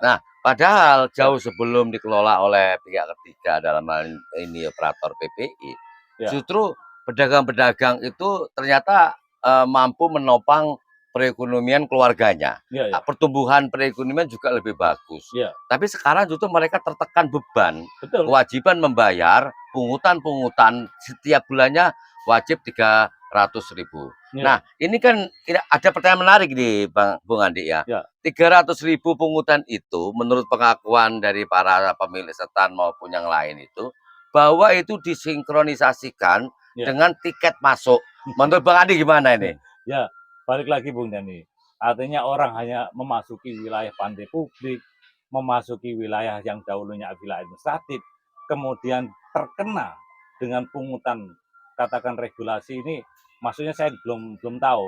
Nah, padahal jauh sebelum dikelola oleh pihak ketiga dalam hal ini operator PPI, Ya. justru pedagang-pedagang itu ternyata mampu menopang perekonomian keluarganya. Ya, ya. Pertumbuhan perekonomian juga lebih bagus. Ya. Tapi sekarang justru mereka tertekan beban, Betul. kewajiban membayar pungutan-pungutan setiap bulannya wajib 300.000. Ya. Nah, ini kan ada pertanyaan menarik nih, Bung Andi ya. Ya. 300.000 pungutan itu menurut pengakuan dari para pemilik setan maupun yang lain itu bahwa itu disinkronisasikan Ya. dengan tiket masuk. Menurut Bang Andi gimana ini? Ya, balik lagi Bung Dani. Artinya orang hanya memasuki wilayah pantai publik, memasuki wilayah yang dahulunya wilayah administratif, kemudian terkena dengan pungutan, katakan regulasi ini, maksudnya saya belum tahu.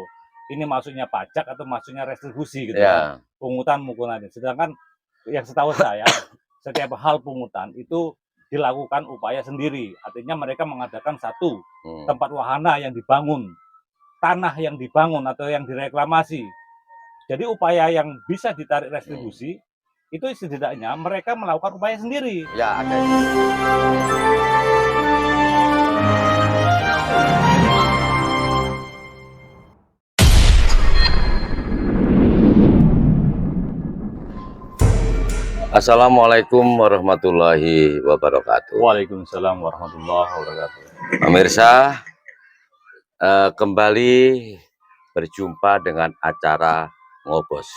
Ini maksudnya pajak atau maksudnya retribusi gitu ya. Pungutan ini. Sedangkan yang setahu saya, setiap hal pungutan itu dilakukan upaya sendiri. Artinya mereka mengadakan satu tempat wahana yang dibangun, tanah yang dibangun atau yang direklamasi. Jadi upaya yang bisa ditarik retribusi itu setidaknya mereka melakukan upaya sendiri. Ya, ada. Assalamualaikum warahmatullahi wabarakatuh. Waalaikumsalam warahmatullahi wabarakatuh. Pemirsa, kembali berjumpa dengan acara Ngobos,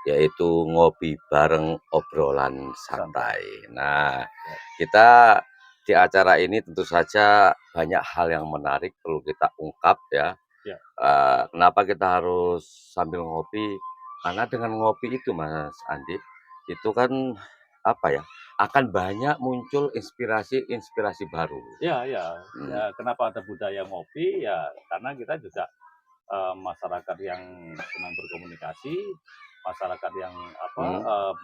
yaitu ngopi bareng obrolan santai. Nah, kita di acara ini tentu saja banyak hal yang menarik perlu kita ungkap ya. Kenapa kita harus sambil ngopi? Karena dengan ngopi itu Mas Andi, itu kan apa ya, akan banyak muncul inspirasi baru. Ya, kenapa ada budaya ngopi? Ya karena kita juga masyarakat yang senang berkomunikasi, masyarakat yang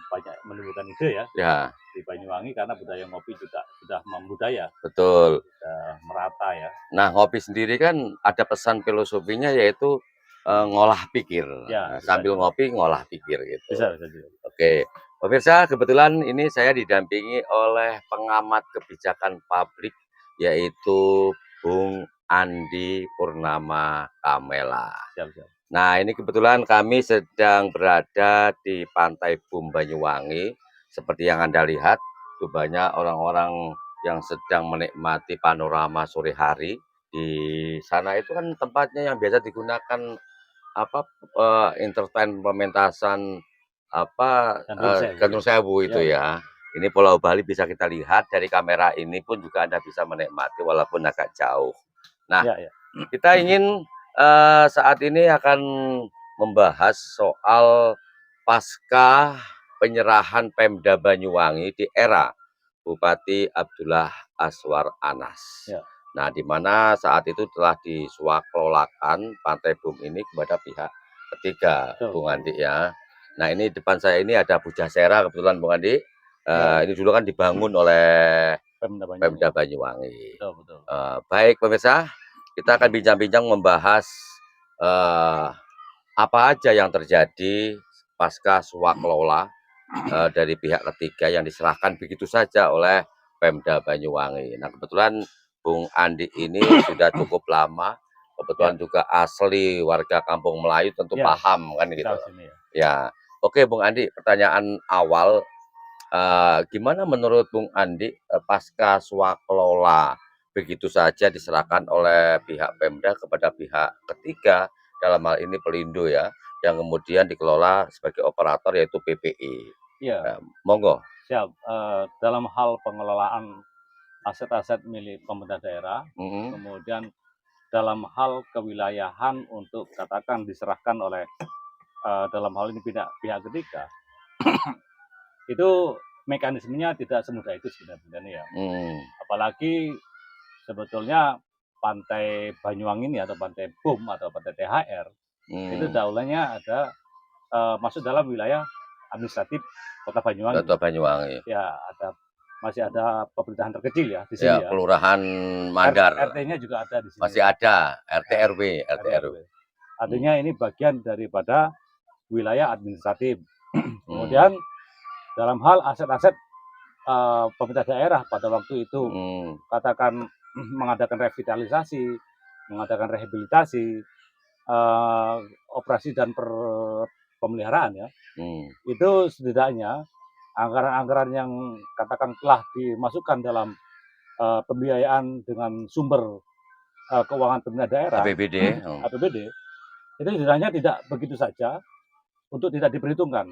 banyak menimbulkan ide ya di Banyuwangi, karena budaya ngopi juga sudah membudaya. Betul. Sudah merata ya. Nah, ngopi sendiri kan ada pesan filosofinya yaitu ngolah pikir. Ya, sambil ngopi ngolah pikir gitu. Bisa. Oke. Pemirsa, kebetulan ini saya didampingi oleh pengamat kebijakan publik yaitu Bung Andi Purnama Kamela. Siap. Nah, ini kebetulan kami sedang berada di Pantai Bum Banyuwangi. Seperti yang Anda lihat, itu banyak orang-orang yang sedang menikmati panorama sore hari. Di sana itu kan tempatnya yang biasa digunakan entertain pementasan Gandrung Sewu itu ya. Ini Pulau Bali bisa kita lihat dari kamera ini pun juga Anda bisa menikmati walaupun agak jauh. Nah, kita ingin saat ini akan membahas soal pasca penyerahan Pemda Banyuwangi di era Bupati Abdullah Aswar Anas. Nah, di mana saat itu telah diswakelolakan Pantai Bum ini kepada pihak ketiga, Bung Andi ya. Nah, ini depan saya ini ada Pujasera kebetulan Bung Andi. Ini dulu kan dibangun oleh Pemda Banyuwangi. Betul. Baik pemirsa, kita akan bincang-bincang membahas apa aja yang terjadi pasca swaklola dari pihak ketiga yang diserahkan begitu saja oleh Pemda Banyuwangi. Nah, kebetulan Bung Andi ini sudah cukup lama, kebetulan juga asli warga Kampung Melayu, tentu paham kan gitu. Ya, oke Bung Andi, pertanyaan awal, gimana menurut Bung Andi pasca swaklola begitu saja diserahkan oleh pihak Pemda kepada pihak ketiga, dalam hal ini Pelindo ya, yang kemudian dikelola sebagai operator yaitu PPI. Monggo. Siap. Dalam hal pengelolaan aset-aset milik pemerintah daerah, kemudian dalam hal kewilayahan untuk katakan diserahkan oleh dalam hal ini pihak ketiga, itu mekanismenya tidak semudah itu sebenarnya ya. Apalagi sebetulnya Pantai Banyuwangi ini atau Pantai Bum atau Pantai THR itu dahulunya ada masuk dalam wilayah administratif Kota Banyuwangi. Ya, masih ada pemerintahan terkecil ya di sini ya. Kelurahan Mandar. RT-nya juga ada di sini. Masih ada RT RW. Artinya ini bagian daripada wilayah administratif. Kemudian dalam hal aset-aset pemerintah daerah pada waktu itu, katakan mengadakan revitalisasi, mengadakan rehabilitasi, operasi dan pemeliharaan ya. Itu setidaknya anggaran-anggaran yang katakan telah dimasukkan dalam pembiayaan dengan sumber keuangan pemerintah daerah APBD itu setidaknya tidak begitu saja untuk tidak diperhitungkan.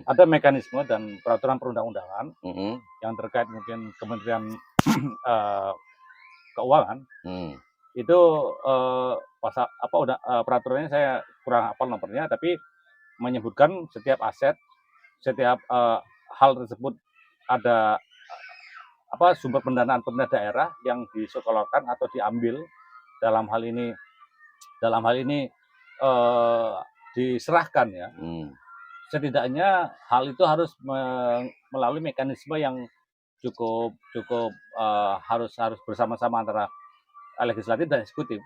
Ada mekanisme dan peraturan perundang-undangan yang terkait mungkin Kementerian Keuangan itu pasal peraturannya saya kurang hafal nomornya, tapi menyebutkan setiap aset, setiap hal tersebut ada sumber pendanaan pemerintah daerah yang disekolahkan atau diambil dalam hal ini diserahkan ya. Setidaknya hal itu harus melalui mekanisme yang cukup harus bersama-sama antara legislatif dan eksekutif.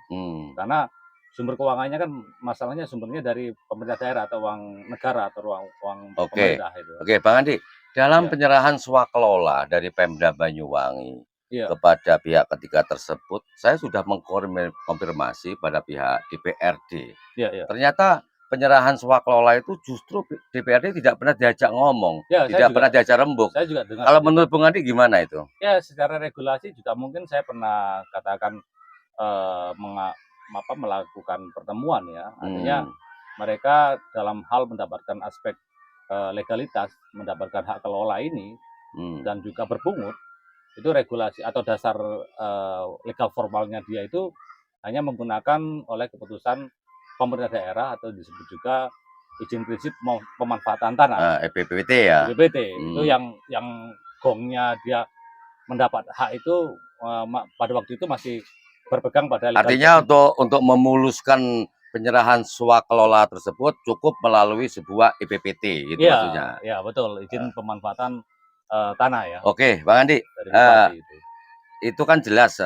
Karena sumber keuangannya kan masalahnya sumbernya dari pemerintah daerah atau uang negara atau uang pemerintah itu. Oke, Bang Andi, dalam penyerahan swakelola dari Pemda Banyuwangi kepada pihak ketiga tersebut, saya sudah mengkonfirmasi pada pihak DPRD. Ternyata penyerahan swakelola itu justru DPRD tidak pernah diajak ngomong, tidak pernah diajak rembuk. Saya juga dengar. Kalau menurut Bung Andi gimana itu? Ya, secara regulasi juga mungkin saya pernah katakan melakukan pertemuan ya. Artinya mereka dalam hal mendapatkan aspek legalitas, mendapatkan hak kelola ini dan juga berpungut, itu regulasi atau dasar legal formalnya dia itu hanya menggunakan oleh keputusan pemerintah daerah atau disebut juga izin prinsip pemanfaatan tanah. EPPT ya. EPPT itu yang gongnya dia mendapat hak itu pada waktu itu masih berpegang pada legalitas. Artinya untuk memuluskan penyerahan swakelola tersebut cukup melalui sebuah EPPT itu maksudnya. Iya, betul, izin pemanfaatan tanah ya. Oke, Bang Andi. Itu kan jelas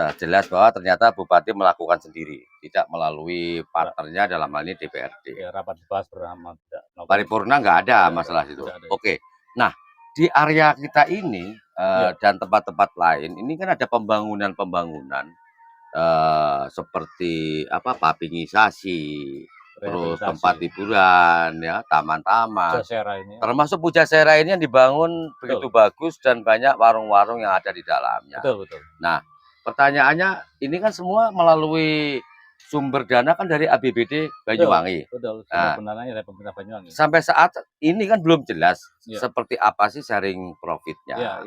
bahwa ternyata Bupati melakukan sendiri, tidak melalui partnernya dalam hal ini DPRD. Ya, rapat dibahas bersama. Paripurna nggak ada masalah itu. Oke. Nah, di area kita ini dan tempat-tempat lain ini kan ada pembangunan seperti papingisasi, terus tempat hiburan ya, taman-taman, termasuk Pujasera ini yang dibangun begitu bagus dan banyak warung-warung yang ada di dalamnya. Betul. Nah, pertanyaannya ini kan semua melalui sumber dana kan dari APBD Banyuwangi. Betul. Sumber dananya dari pemerintah Banyuwangi. Sampai saat ini kan belum jelas seperti apa sih sharing profitnya.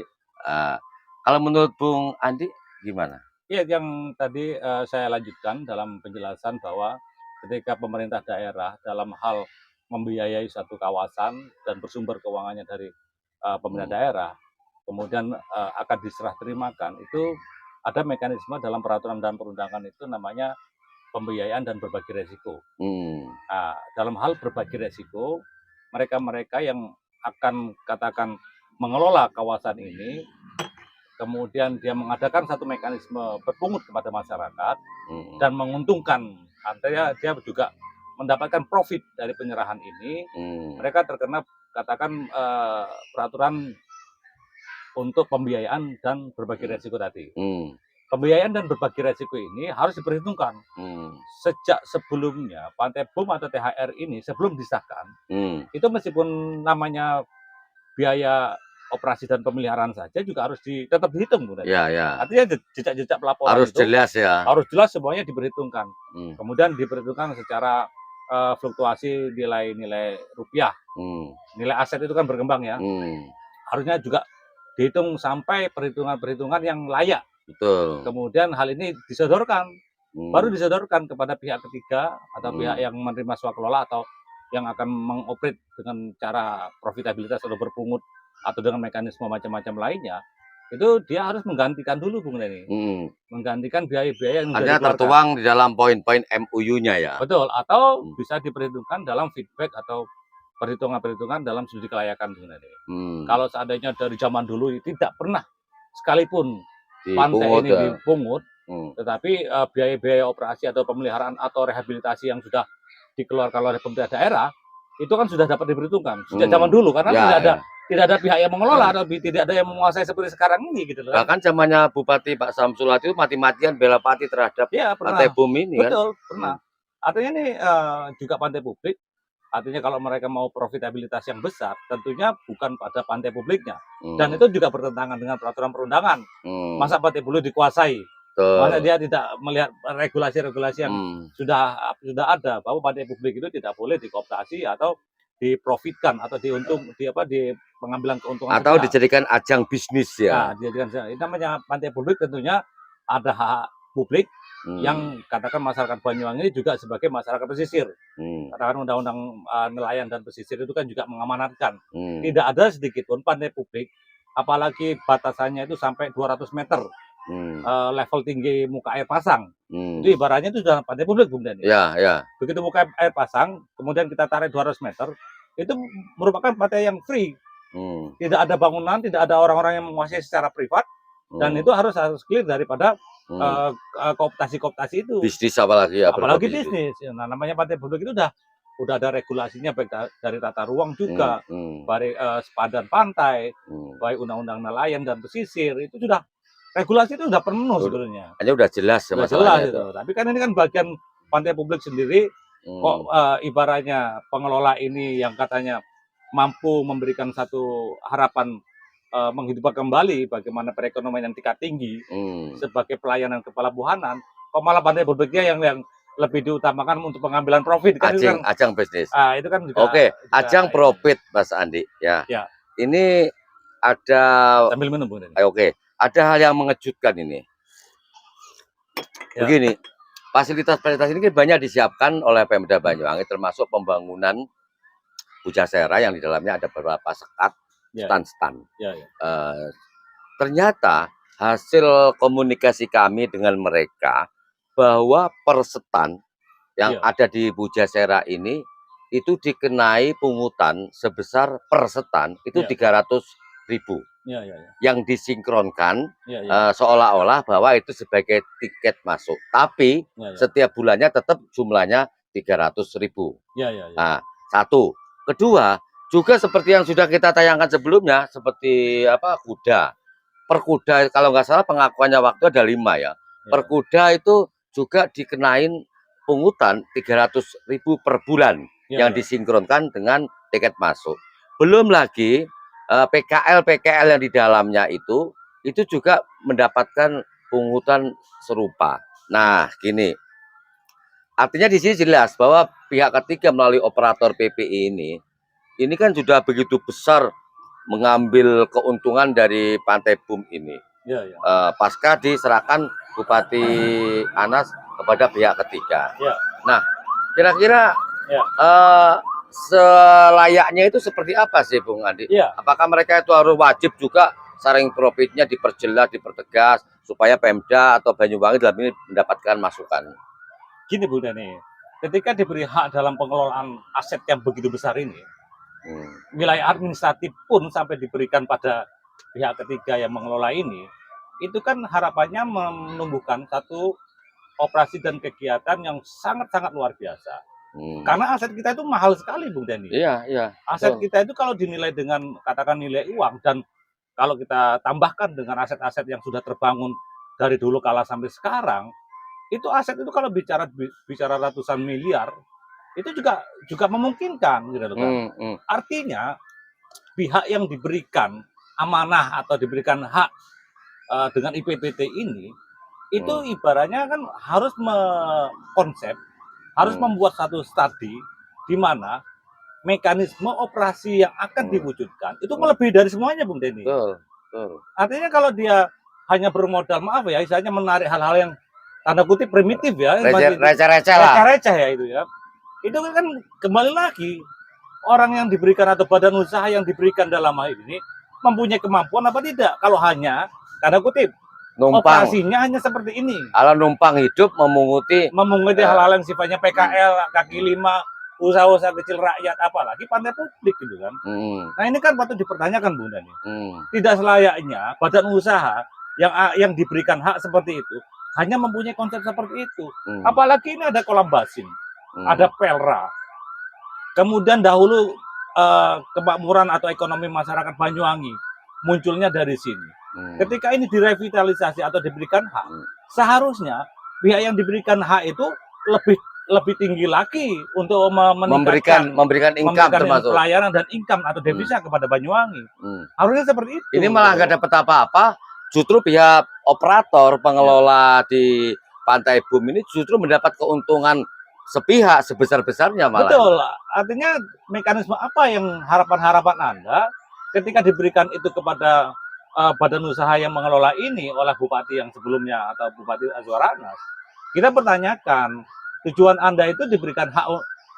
Kalau menurut Bung Andi gimana? Iya, yang tadi saya lanjutkan dalam penjelasan bahwa ketika pemerintah daerah dalam hal membiayai satu kawasan dan bersumber keuangannya dari pemerintah daerah, kemudian akan diserah terimakan, itu ada mekanisme dalam peraturan dan perundangan itu namanya pembiayaan dan berbagi resiko. Nah, dalam hal berbagi resiko, mereka-mereka yang akan katakan mengelola kawasan ini, kemudian dia mengadakan satu mekanisme berpungut kepada masyarakat dan menguntungkan, artinya dia juga mendapatkan profit dari penyerahan ini. Mereka terkena katakan peraturan untuk pembiayaan dan berbagi resiko tadi. Pembiayaan dan berbagi resiko ini harus diperhitungkan sejak sebelumnya Pantai BUM atau THR ini sebelum disahkan. Itu meskipun namanya biaya operasi dan pemeliharaan saja juga harus tetap dihitung, Bu. Artinya jejak-jejak pelaporan harus itu jelas ya. Harus jelas, semuanya diperhitungkan. Kemudian diperhitungkan secara fluktuasi nilai-nilai rupiah. Nilai aset itu kan berkembang ya. Harusnya juga dihitung sampai perhitungan-perhitungan yang layak. Betul. Kemudian hal ini disodorkan, baru disodorkan kepada pihak ketiga atau pihak yang menerima swakelola atau yang akan mengoperate dengan cara profitabilitas atau berpungut atau dengan mekanisme macam-macam lainnya. Itu dia harus menggantikan dulu, Bung Denny. Menggantikan biaya-biaya yang sudah tertuang di dalam poin-poin MOU-nya ya. Betul, atau bisa diperhitungkan dalam feedback atau perhitungan-perhitungan dalam studi kelayakan, Bung Denny. Kalau seandainya dari zaman dulu tidak pernah sekalipun pantai ini dipungut, tetapi biaya-biaya operasi atau pemeliharaan atau rehabilitasi yang sudah dikeluarkan oleh pemerintah daerah itu kan sudah dapat diperhitungkan sejak zaman dulu, karena tidak ada pihak yang mengelola atau tidak ada yang menguasai seperti sekarang ini gitu loh. Bahkan zamannya Bupati Pak Samsul itu mati-matian bela Pati terhadap Ya, Pantai pernah. Bum ini kan. Betul, pernah. Artinya ini juga pantai publik. Artinya kalau mereka mau profitabilitas yang besar, tentunya bukan pada pantai publiknya. Dan itu juga bertentangan dengan peraturan perundangan. Masa pantai publik dikuasai? Masa dia tidak melihat regulasi-regulasi yang sudah ada bahwa pantai publik itu tidak boleh dikooptasi atau diprofitkan atau di pengambilan keuntungan atau dijadikan ajang bisnis ya. Nah, dijadikan namanya pantai publik tentunya ada hak publik yang katakan masyarakat Banyuwangi ini juga sebagai masyarakat pesisir. Katakan undang-undang nelayan dan pesisir itu kan juga mengamanatkan. Tidak ada sedikit pun pantai publik, apalagi batasannya itu sampai 200 meter level tinggi muka air pasang. Itu ibaratnya itu sudah pantai publik, Bung Dani. Ya, ya. Begitu muka air pasang, kemudian kita tarik 200 meter, itu merupakan pantai yang free. Tidak ada bangunan, tidak ada orang-orang yang menguasai secara privat, dan itu harus clear daripada kooptasi itu. Bisnis apalagi ya. Apalagi bisnis. Nah, namanya pantai publik itu udah ada regulasinya baik dari tata ruang juga, baik sepadan pantai, baik undang-undang nelayan dan pesisir itu sudah regulasi itu sudah penuh sebenarnya. Hanya udah jelas sudah jelas itu. Tapi kan ini kan bagian pantai publik sendiri kok ibaratnya pengelola ini yang katanya mampu memberikan satu harapan menghidupkan kembali bagaimana perekonomian yang tingkat tinggi sebagai pelayanan kepala buhanan, kok malah pantai publiknya yang lebih diutamakan untuk pengambilan profit kan, ajang bisnis. Itu kan juga. Oke, ajang profit Mas Andi ya. Ini ada sambil minum Bu. Oke, ada hal yang mengejutkan ini. Begini, fasilitas-fasilitas ini banyak disiapkan oleh Pemda Banyuwangi, termasuk pembangunan Pujasera yang di dalamnya ada beberapa sekat, stan-stan. Ternyata hasil komunikasi kami dengan mereka bahwa per stan yang ada di Pujasera ini itu dikenai pungutan sebesar per stan itu 300.000. Yang disinkronkan seolah-olah bahwa itu sebagai tiket masuk, tapi setiap bulannya tetap jumlahnya 300.000. Nah, satu. Kedua, juga seperti yang sudah kita tayangkan sebelumnya, seperti kuda. Per kuda kalau nggak salah pengakuannya waktu ada 5 ya. Per kuda itu juga dikenain pungutan 300.000 per bulan yang disinkronkan dengan tiket masuk. Belum lagi PKL yang di dalamnya itu juga mendapatkan pungutan serupa. Nah, gini. Artinya di sini jelas bahwa pihak ketiga melalui operator PPI ini kan sudah begitu besar mengambil keuntungan dari Pantai Bum ini. Pasca diserahkan Bupati Anas kepada pihak ketiga. Nah, kira-kira selayaknya itu seperti apa sih Bung Andi? Apakah mereka itu harus wajib juga sharing profitnya diperjelas, dipertegas supaya Pemda atau Banyuwangi dalam ini mendapatkan masukan? Gini Bu Dani, ketika diberi hak dalam pengelolaan aset yang begitu besar ini, wilayah administratif pun sampai diberikan pada pihak ketiga yang mengelola ini, itu kan harapannya menumbuhkan satu operasi dan kegiatan yang sangat-sangat luar biasa. Karena aset kita itu mahal sekali, Bung Dani. Aset kita itu kalau dinilai dengan katakan nilai uang dan kalau kita tambahkan dengan aset-aset yang sudah terbangun dari dulu kala sampai sekarang, itu aset itu kalau bicara ratusan miliar, itu juga memungkinkan, gitu kan. Artinya pihak yang diberikan amanah atau diberikan hak dengan IPPT ini, itu ibaratnya kan harus konsep, harus membuat satu studi di mana mekanisme operasi yang akan diwujudkan itu melebihi dari semuanya, Bung Denny. Artinya kalau dia hanya bermodal, maaf ya, misalnya menarik hal-hal yang tanda kutip primitif ya, receh-receh ya itu ya. Itu kan kembali lagi orang yang diberikan atau badan usaha yang diberikan dalam hal ini mempunyai kemampuan apa tidak? Kalau hanya tanda kutip numpang, operasinya hanya seperti ini. Kalau numpang hidup memunguti hal-hal yang sifatnya PKL, kaki lima, usaha-usaha kecil rakyat, apalagi pantai publik gitu kan. Nah ini kan patut dipertanyakan Bunda nih. Tidak selayaknya badan usaha yang diberikan hak seperti itu hanya mempunyai konsep seperti itu. Apalagi ini ada kolam basin, ada pelra. Kemudian dahulu kemakmuran atau ekonomi masyarakat Banyuwangi munculnya dari sini. Ketika ini direvitalisasi atau diberikan hak, seharusnya pihak yang diberikan hak itu lebih tinggi lagi untuk memberikan income pelayanan dan income atau devisa kepada Banyuwangi. Harusnya seperti itu. Ini malah nggak dapat apa-apa. Justru pihak operator pengelola di Pantai Bum ini justru mendapat keuntungan sepihak sebesar-besarnya malah. Betul. Artinya mekanisme apa yang harapan-harapan Anda ketika diberikan itu kepada badan usaha yang mengelola ini oleh bupati yang sebelumnya atau Bupati Azwaranas, kita pertanyakan tujuan Anda itu diberikan hak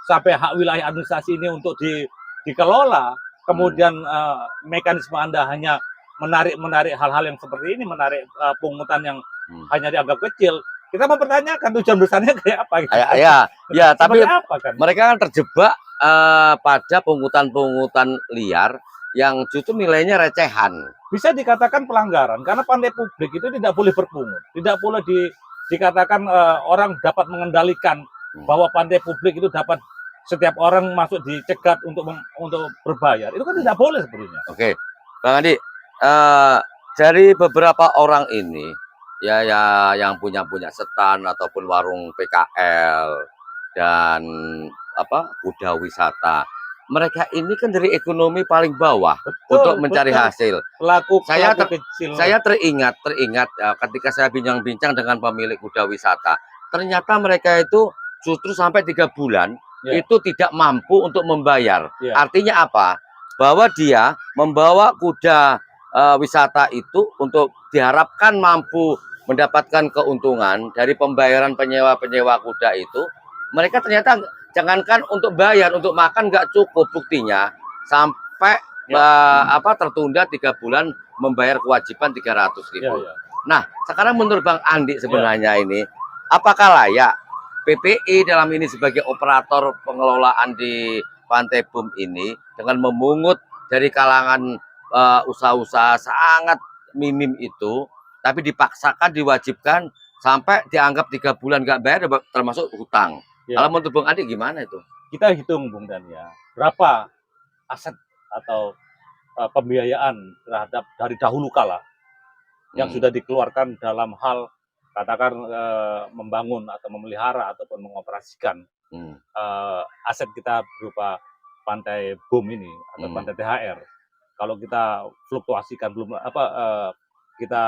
sampai hak wilayah administrasi ini untuk dikelola, kemudian mekanisme Anda hanya menarik hal-hal yang seperti ini, menarik pungutan yang hanya dianggap kecil. Kita mempertanyakan tujuan besarnya kayak apa gitu. Ya, tapi apa, kan? Mereka kan terjebak pada pungutan-pungutan liar yang justru nilainya recehan. Bisa dikatakan pelanggaran karena pantai publik itu tidak boleh berpungut, tidak boleh dikatakan orang dapat mengendalikan bahwa pantai publik itu dapat setiap orang masuk dicegat untuk berbayar. Itu kan tidak boleh sebenarnya. Oke, Bang Andi, dari beberapa orang ini ya yang punya setan ataupun warung PKL dan kuda wisata, mereka ini kan dari ekonomi paling bawah. Betul, untuk mencari hasil. Saya teringat ketika saya bincang-bincang dengan pemilik kuda wisata, ternyata mereka itu justru sampai 3 bulan itu tidak mampu untuk membayar. Artinya apa? Bahwa dia membawa kuda wisata itu untuk diharapkan mampu mendapatkan keuntungan dari pembayaran penyewa kuda itu. Mereka ternyata jangankan untuk bayar, untuk makan nggak cukup. Buktinya sampai tertunda 3 bulan membayar kewajiban 300.000. Nah, sekarang menurut Bang Andi sebenarnya ini apakah layak PPI dalam ini sebagai operator pengelolaan di Pantai Bum ini dengan memungut dari kalangan usaha-usaha sangat minim itu, tapi dipaksakan, diwajibkan sampai dianggap 3 bulan nggak bayar, termasuk hutang. Kalau menurut Bung Andi gimana itu? Kita hitung, Bung Dan, ya, berapa aset atau pembiayaan terhadap dari dahulu kala yang sudah dikeluarkan dalam hal katakan membangun atau memelihara ataupun mengoperasikan aset kita berupa Pantai Bum ini atau Pantai THR. Kalau kita fluktuasikan kita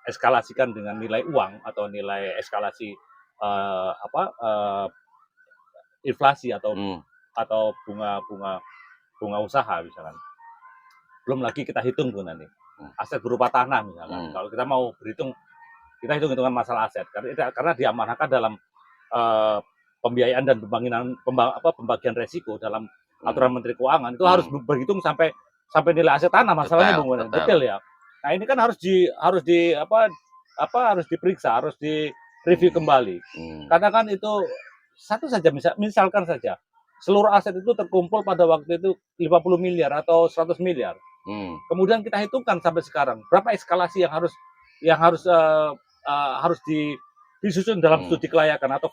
eskalasikan dengan nilai uang atau nilai eskalasi inflasi atau bunga usaha misalkan. Belum lagi kita hitung tuh nanti aset berupa tanah misalkan. Kalau kita mau berhitung, kita hitung-hitungan masalah aset karena diamanahkan dalam pembiayaan dan pembagian resiko dalam aturan Menteri Keuangan itu harus berhitung sampai nilai aset tanah masalahnya, Bung. Betul ya. Nah, ini kan harus diperiksa, harus direview kembali. Karena kan itu satu saja, misalkan saja seluruh aset itu terkumpul pada waktu itu 50 miliar atau 100 miliar. Kemudian kita hitungkan sampai sekarang berapa eskalasi yang harus disusun dalam studi kelayakan atau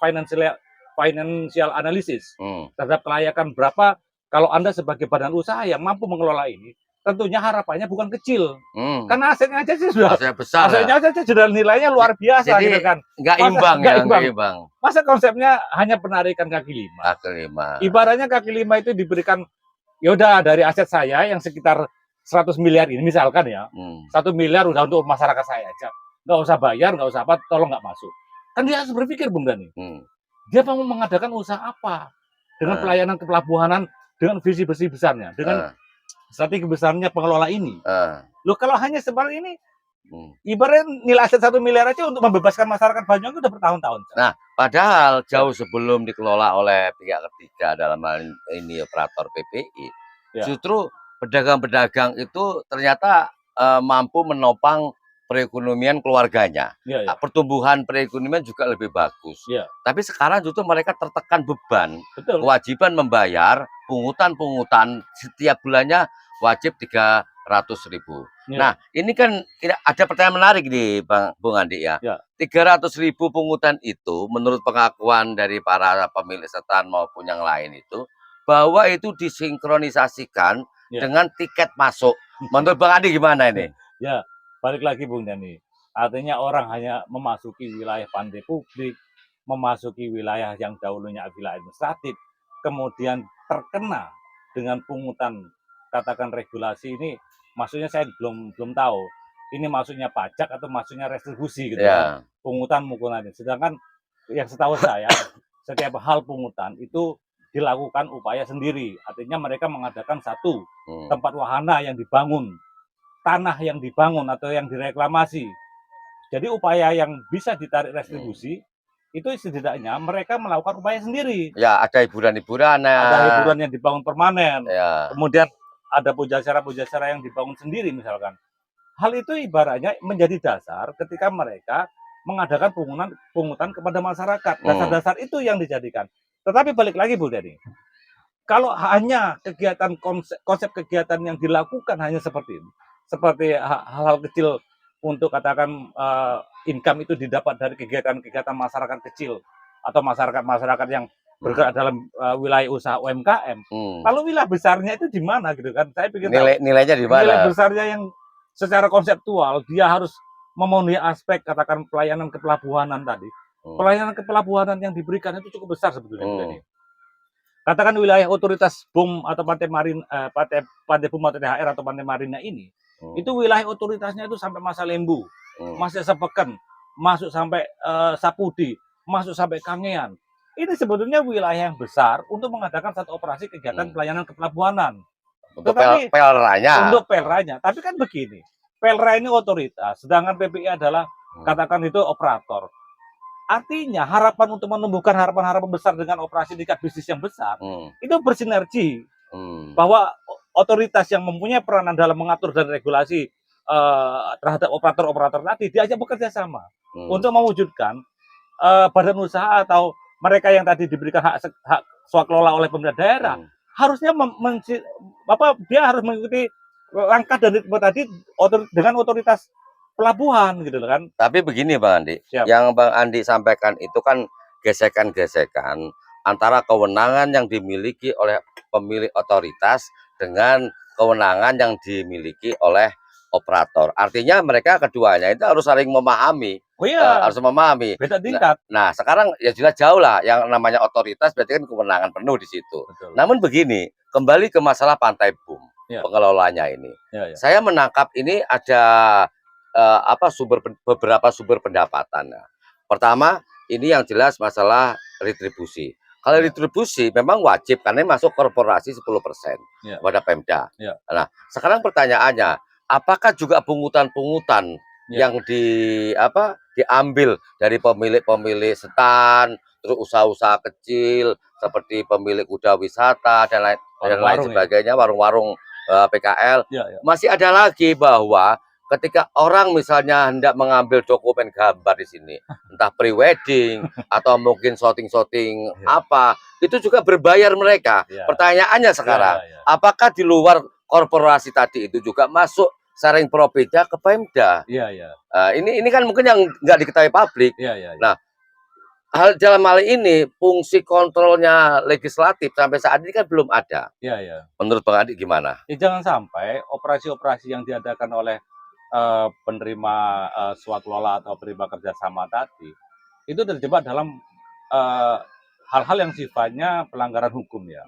financial analysis terhadap kelayakan berapa. Kalau Anda sebagai badan usaha yang mampu mengelola ini, tentunya harapannya bukan kecil, karena asetnya aja sudah besar, asetnya aja sudah nilainya luar biasa. Jadi, gitu kan. Nggak imbang. Masa konsepnya hanya penarikan kaki lima. Ibaratnya kaki lima itu diberikan, yaudah dari aset saya yang sekitar 100 miliar ini misalkan ya, 1 miliar udah untuk masyarakat saya aja, nggak usah bayar, nggak usah apa, tolong nggak masuk. Kan dia harus berpikir, Bung Dani, dia mau mengadakan usaha apa dengan pelayanan kepelabuhanan, dengan visi bersih besarnya, dengan strategi besarnya pengelola ini. Loh, kalau hanya seperti ini, ibaratnya nilai aset 1 miliar aja untuk membebaskan masyarakat Banyuwangi udah bertahun-tahun. Nah, padahal jauh sebelum dikelola oleh pihak ketiga dalam hal ini operator PPI, justru pedagang-pedagang itu ternyata mampu menopang perekonomian keluarganya. Pertumbuhan perekonomian juga lebih bagus. Tapi sekarang justru mereka tertekan beban. Kewajiban membayar pungutan setiap bulannya wajib 300.000. Nah, ini kan ada pertanyaan menarik nih, Bung Andi ya. 300.000 pungutan itu menurut pengakuan dari para pemilik setan maupun yang lain itu bahwa itu disinkronisasikan dengan tiket masuk. Menurut Bang Andi gimana ini? Ya, balik lagi Bung Dani. Artinya orang hanya memasuki wilayah pantai publik, memasuki wilayah yang dahulunya wilayah administratif, kemudian terkena dengan pungutan, katakan regulasi ini, maksudnya saya belum tahu. Ini maksudnya pajak atau maksudnya retribusi gitu ya. Pungutan mukulannya. Sedangkan yang setahu saya, setiap hal pungutan itu dilakukan upaya sendiri. Artinya mereka mengadakan satu tempat wahana yang dibangun, tanah yang dibangun atau yang direklamasi. Jadi upaya yang bisa ditarik retribusi itu setidaknya mereka melakukan upaya sendiri. Ya, ada hiburan-hiburan. Ada hiburan yang dibangun permanen. Ya. Kemudian ada pujacara-pujacara yang dibangun sendiri misalkan. Hal itu ibaratnya menjadi dasar ketika mereka mengadakan pungutan kepada masyarakat. Dasar-dasar itu yang dijadikan. Tetapi balik lagi Bu Deni, kalau hanya kegiatan konsep kegiatan yang dilakukan hanya seperti ini, seperti hal-hal kecil untuk katakan income itu didapat dari kegiatan-kegiatan masyarakat kecil atau masyarakat yang bergerak dalam wilayah usaha UMKM. Kalau wilayah besarnya itu di mana gitu kan? Saya pikir nilainya di mana? Nilai besarnya yang secara konseptual dia harus memenuhi aspek katakan pelayanan kepelabuhanan tadi. Pelayanan kepelabuhanan yang diberikan itu cukup besar sebetulnya. Katakan wilayah otoritas BUM atau pantai marin, pantai BUM atau THR atau pantai marinnya ini, itu wilayah otoritasnya itu sampai Masa Lembu, masuk Sepeken, masuk sampai Sapudi, masuk sampai Kangean. Ini sebetulnya wilayah yang besar untuk mengadakan satu operasi kegiatan pelayanan kepelabuhanan. Untuk pelranya. Untuk pelranya. Tapi kan begini, pelra ini otoritas, sedangkan PPI adalah katakan itu operator. Artinya harapan untuk menumbuhkan harapan-harapan besar dengan operasi tingkat bisnis yang besar itu bersinergi bahwa otoritas yang mempunyai peranan dalam mengatur dan regulasi terhadap operator-operator tadi diajak bekerja sama untuk mewujudkan badan usaha atau mereka yang tadi diberikan hak swakelola oleh pemerintah daerah harusnya dia harus mengikuti langkah dan ritme tadi dengan otoritas pelabuhan gitu kan. Tapi begini Bang Andi, yang Bang Andi sampaikan itu kan gesekan-gesekan antara kewenangan yang dimiliki oleh pemilik otoritas dengan kewenangan yang dimiliki oleh operator. Artinya mereka keduanya itu harus saling memahami. Harus memahami. Beda tingkat. Nah, sekarang ya jelas jauh lah yang namanya otoritas berarti kan kewenangan penuh di situ. Betul. Namun begini, kembali ke masalah Pantai BUM, pengelolanya ini. Saya menangkap ini ada beberapa sumber pendapatan. Pertama, ini yang jelas masalah retribusi. Kalau retribusi memang wajib karena masuk korporasi 10% kepada Pemda. Nah, sekarang pertanyaannya, apakah juga pungutan-pungutan yang diambil dari pemilik stand, terus usaha-usaha kecil seperti pemilik kuda wisata dan lain sebagainya, warung-warung PKL, masih ada lagi bahwa ketika orang misalnya hendak mengambil dokumen gambar di sini, entah pre-wedding atau mungkin shooting-shooting apa, itu juga berbayar mereka. Pertanyaannya sekarang, apakah di luar korporasi tadi itu juga masuk sharing profitnya ke Pemda? Ini kan mungkin yang nggak diketahui publik. Nah, dalam hal ini fungsi kontrolnya legislatif sampai saat ini kan belum ada. Menurut Bang Andi gimana? Jangan sampai operasi-operasi yang diadakan oleh penerima swakelola atau penerima kerjasama tadi itu terjebak dalam hal-hal yang sifatnya pelanggaran hukum ya.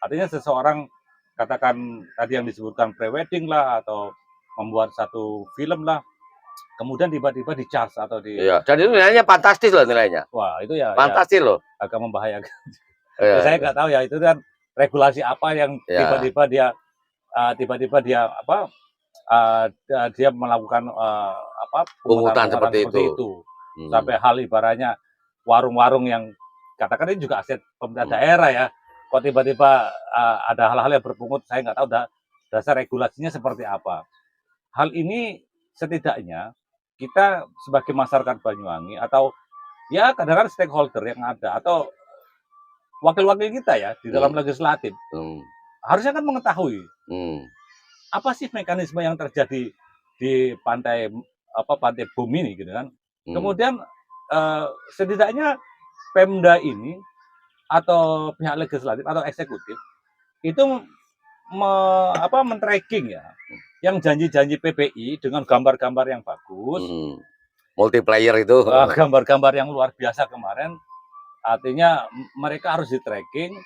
Artinya seseorang katakan tadi yang disebutkan pre-wedding lah atau membuat satu film lah, kemudian tiba-tiba di-charge atau dan itu nilainya fantastis loh nilainya. Wah itu ya fantastis loh. Agak membahayakan. Saya nggak tahu ya itu kan regulasi apa yang tiba-tiba dia dia melakukan pungutan seperti itu. Sampai hal ibaratnya warung-warung yang katakan ini juga aset pemerintah daerah ya, kok tiba-tiba ada hal-hal yang berpungut, saya nggak tahu dasar regulasinya seperti apa. Hal ini setidaknya kita sebagai masyarakat Banyuwangi atau ya kadang-kadang stakeholder yang ada atau wakil-wakil kita ya di dalam legislatif harusnya kan mengetahui apa sih mekanisme yang terjadi di pantai BUM ini gitu kan. Kemudian setidaknya Pemda ini atau pihak legislatif atau eksekutif itu men-tracking ya, yang janji-janji PPI dengan gambar-gambar yang bagus, multiplayer itu, gambar-gambar yang luar biasa kemarin, artinya mereka harus di-tracking.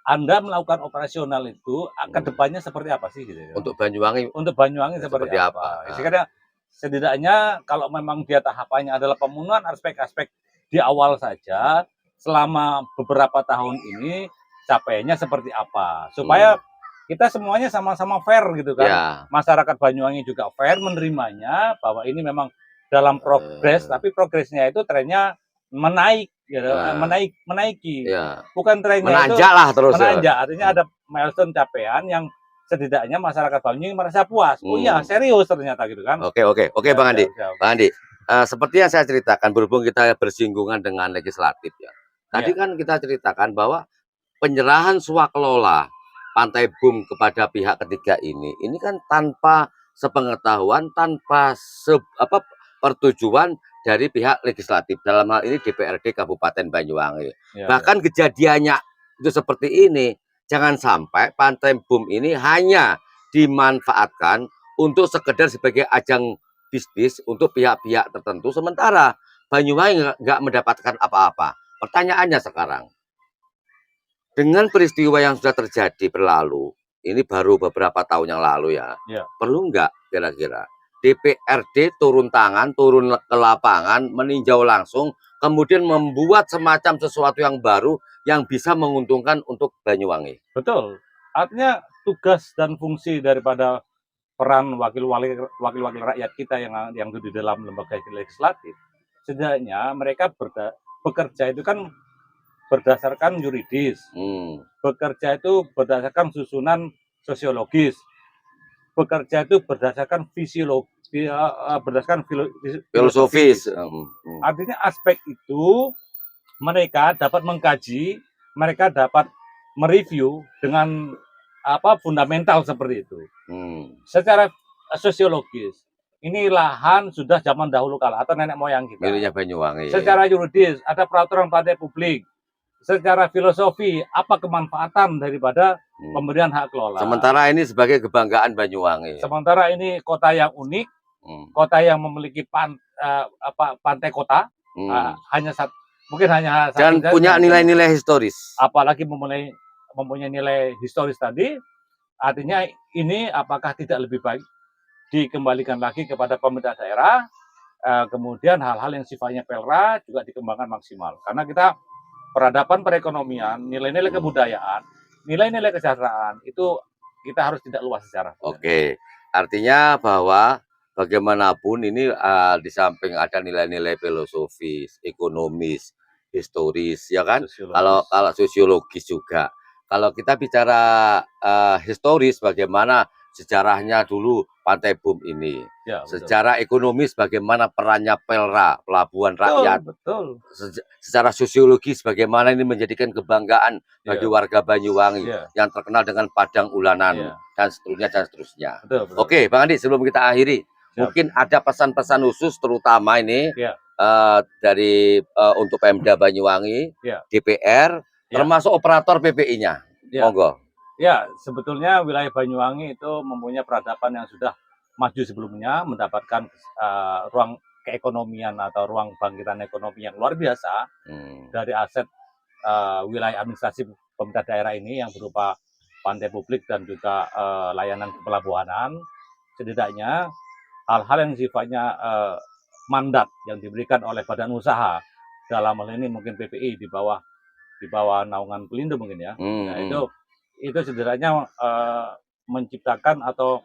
Anda melakukan operasional itu ke depannya seperti apa sih gitu ya? Untuk Banyuwangi Seperti apa? Setidaknya kalau memang dia tahapannya adalah pemenuhan aspek-aspek di awal saja, selama beberapa tahun ini capaiannya seperti apa, supaya kita semuanya sama-sama fair gitu kan. Ya. Masyarakat Banyuwangi juga fair menerimanya bahwa ini memang dalam progres, tapi progresnya itu trennya menaik gitu, menaiki. Ya. Bukan trennya menanjak lah terus. Menanjak, artinya ada milestone capaian yang setidaknya masyarakat Banyuwangi merasa puas. Oh iya, serius ternyata gitu kan. Oke, Bang Andi. Bang Andi, seperti yang saya ceritakan, berhubung kita bersinggungan dengan legislatif ya. Tadi kan kita ceritakan bahwa penyerahan swaklola Pantai Bum kepada pihak ketiga ini kan tanpa sepengetahuan, tanpa pertujuan dari pihak legislatif, dalam hal ini DPRD Kabupaten Banyuwangi. Bahkan kejadiannya itu seperti ini. Jangan sampai Pantai Bum ini hanya dimanfaatkan untuk sekedar sebagai ajang bisnis untuk pihak-pihak tertentu, sementara Banyuwangi nggak mendapatkan apa-apa. Pertanyaannya sekarang, dengan peristiwa yang sudah terjadi berlalu, ini baru beberapa tahun yang lalu ya, perlu nggak kira-kira DPRD turun tangan, turun ke lapangan, meninjau langsung, kemudian membuat semacam sesuatu yang baru yang bisa menguntungkan untuk Banyuwangi? Betul. Artinya tugas dan fungsi daripada peran wakil-wakil rakyat kita yang di dalam lembaga legislatif, setidaknya mereka bekerja itu kan berdasarkan yuridis, bekerja itu berdasarkan susunan sosiologis, bekerja itu berdasarkan fisiologi, berdasarkan filosofis. Artinya aspek itu mereka dapat mengkaji, mereka dapat mereview dengan fundamental seperti itu. Secara sosiologis, ini lahan sudah zaman dahulu kala atau nenek moyang kita. Miliknya Banyuwangi. Secara yuridis ada peraturan pantai publik. Secara filosofi apa kemanfaatan daripada pemberian hak kelola. Sementara ini sebagai kebanggaan Banyuwangi. Sementara ini kota yang unik, kota yang memiliki pantai kota, mungkin hanya dan punya nilai-nilai historis. Apalagi mempunyai nilai historis tadi, artinya ini apakah tidak lebih baik dikembalikan lagi kepada pemerintah daerah, kemudian hal-hal yang sifatnya pelra juga dikembangkan maksimal. Karena kita peradaban perekonomian, nilai-nilai kebudayaan, nilai-nilai kesejahteraan itu kita harus tidak luas sejarah. Oke, artinya bahwa bagaimanapun ini di samping ada nilai-nilai filosofis, ekonomis, historis, ya kan? Kalau sosiologis juga. Kalau kita bicara historis, bagaimana sejarahnya dulu Pantai Bum ini, secara ekonomis bagaimana perannya Pelra, pelabuhan rakyat, secara sosiologis bagaimana ini menjadikan kebanggaan bagi warga Banyuwangi yang terkenal dengan padang ulanan dan seterusnya. Oke, Bang Andi, sebelum kita akhiri, mungkin ada pesan-pesan khusus terutama ini dari untuk Pemda Banyuwangi, DPR, termasuk operator PPI-nya. Monggo. Ya, sebetulnya wilayah Banyuwangi itu mempunyai peradaban yang sudah maju sebelumnya, mendapatkan ruang keekonomian atau ruang bangkitan ekonomi yang luar biasa dari aset wilayah administrasi pemerintah daerah ini yang berupa pantai publik dan juga layanan kepelabuhanan. Setidaknya hal-hal yang sifatnya mandat yang diberikan oleh badan usaha, dalam hal ini mungkin PPI di bawah naungan Pelindo mungkin ya. Nah, itu setidaknya menciptakan atau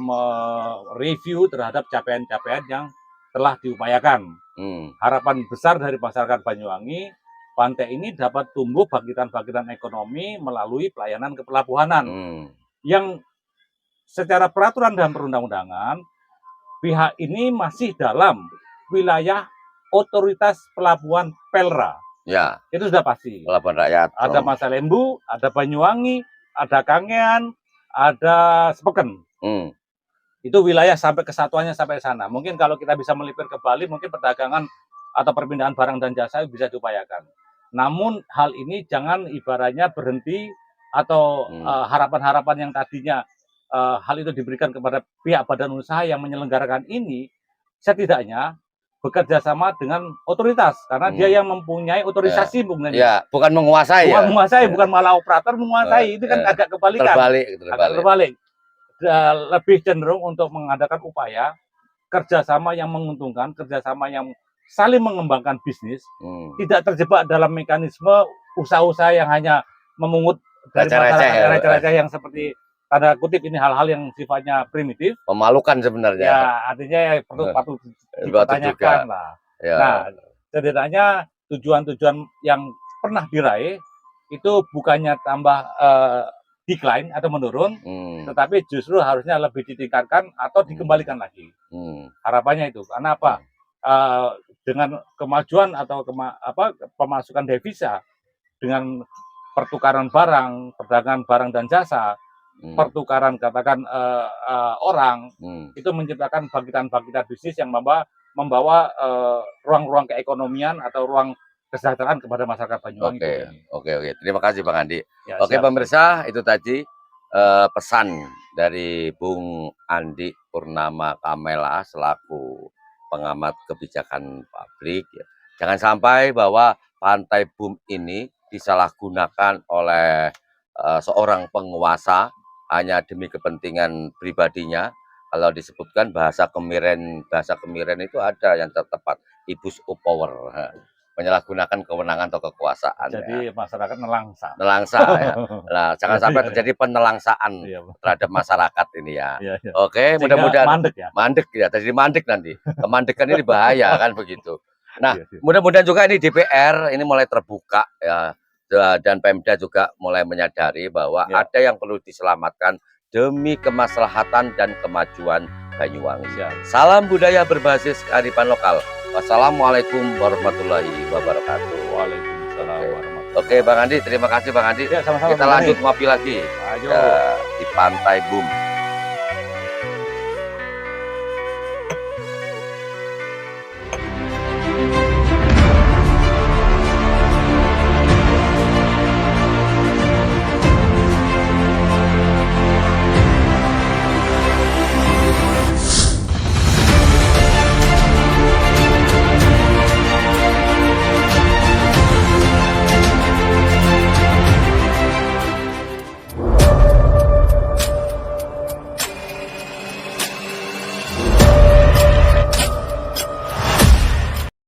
mereview terhadap capaian-capaian yang telah diupayakan. Harapan besar dari masyarakat Banyuwangi, pantai ini dapat tumbuh bangkitan-bangkitan ekonomi melalui pelayanan kepelabuhanan yang secara peraturan dan perundang-undangan pihak ini masih dalam wilayah otoritas pelabuhan Pelra. Ya, itu sudah pasti. Pelabuhan rakyat. Ada Masalembu, ada Banyuwangi, ada Kangean, ada Sepeken. Itu wilayah sampai kesatuannya sampai sana. Mungkin kalau kita bisa melipir ke Bali, mungkin perdagangan atau perpindahan barang dan jasa bisa diupayakan. Namun hal ini jangan ibaratnya berhenti atau harapan-harapan yang tadinya hal itu diberikan kepada pihak badan usaha yang menyelenggarakan ini, setidaknya bekerja sama dengan otoritas karena dia yang mempunyai otorisasi, Bung Nani. Ya, bukan menguasai. Bukan menguasai, bukan malah operator menguasai. Itu kan agak kebalikan. Agak terbalik. Lebih cenderung untuk mengadakan upaya kerjasama yang menguntungkan, kerjasama yang saling mengembangkan bisnis, tidak terjebak dalam mekanisme usaha-usaha yang hanya memungut dari masyarakat receh-receh yang seperti tanda kutip ini hal-hal yang sifatnya primitif, memalukan sebenarnya. Ya, artinya patut dipertanyakan lah. Ya. Nah, setidaknya tujuan-tujuan yang pernah diraih itu bukannya tambah decline atau menurun, tetapi justru harusnya lebih ditingkatkan atau dikembalikan lagi. Harapannya itu. Karena apa? Dengan kemajuan atau pemasukan devisa, dengan pertukaran barang, perdagangan barang dan jasa, pertukaran katakan orang, itu menciptakan bangkitan-bangkitan bisnis yang membawa ruang-ruang keekonomian atau ruang kesejahteraan kepada masyarakat Banyuwangi. Oke. Terima kasih Bang Andi. Ya, oke siap, pemirsa, itu tadi pesan dari Bung Andi Purnama Kamela selaku pengamat kebijakan pabrik. Ya. Jangan sampai bahwa Pantai Bum ini disalahgunakan oleh seorang penguasa hanya demi kepentingan pribadinya. Kalau disebutkan bahasa kemiren itu ada yang tepat, ibus power, menyalahgunakan kewenangan atau kekuasaan. Jadi masyarakat nelangsa. Ya. Nah, jangan sampai terjadi penelangsaan terhadap masyarakat ini ya. Oke, mudah-mudahan mandek ya, terjadi mandek nanti. Kemandekan ini bahaya kan begitu. Nah, mudah-mudahan juga ini DPR ini mulai terbuka ya. Dan Pemda juga mulai menyadari bahwa ada yang perlu diselamatkan demi kemaslahatan dan kemajuan Banyuwangi. Salam budaya berbasis kearifan lokal. Wassalamualaikum warahmatullahi wabarakatuh. Waalaikumsalam warahmatullahi. Oke, Bang Andi, terima kasih Bang Andi. Ya, sama-sama. Kita lanjut ngopi lagi di Pantai Bum.